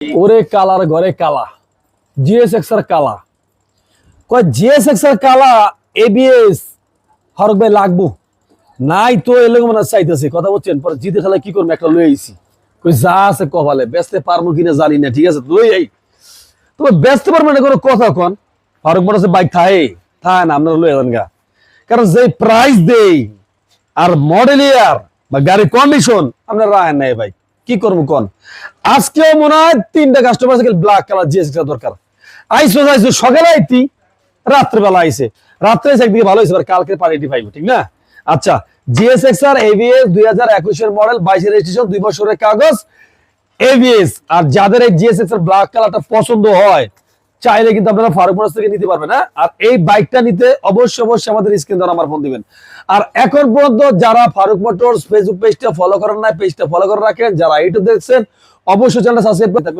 ওরে কালার ঘরে কালা জিএসএক্স এর কালা কয় জিএসএক্স এর কালা এবিএস ফারুক ভাই লাগবো নাই তো এলে মানে চাইতেছে কথা বলছেন পরে জিতে খেলা কি করবো একটা লই আইছি কই যা আছে কপালে বেচতে পারবো কিনা জানি না ঠিক আছে লই আই তবে বেচতে পারবো না কোনো কথা কন ফারুক বলছে বাইক থাই না আপনারা লই যান গা কারণ যে প্রাইস দেই আর মডেল ইয়ার বা গাড়ির কন্ডিশন আপনারা রাখেন নাই ভাই কি করবো কোন আজকেও মনে হয় 3টা customer cycle black colour GSX দরকার আইসো সকালে আইতি রাত্রেবেলা আইছে রাত্রে একদিকে ভালো হয়েছে কালকে পার্টি পাইবো ঠিক না আচ্ছা জিএসএক্স আর এবিএস 2021 এর মডেল 22 এর রেজিস্ট্রেশন 2 বছরের কাগজ এবিএস আর যাদের এই জিএসএক্স এর ব্ল্যাক কালারটা পছন্দ হয় চাইলে কিন্তু আপনারা ফারুক মোটরস থেকে নিতে পারবেন না আর এই বাইকটা নিতে অবশ্যই আমাদের স্ক্রিন দ্বারা আমার ফোন দিবেন আর এখন পর্যন্ত যারা ফারুক মোটরস ফেসবুক পেজটা ফলো করেন না পেজটা ফলো করে রাখেন যারা ইউটিউব দেখছেন অবশ্যই চ্যানেলটা সাবস্ক্রাইব করে থাকবেন।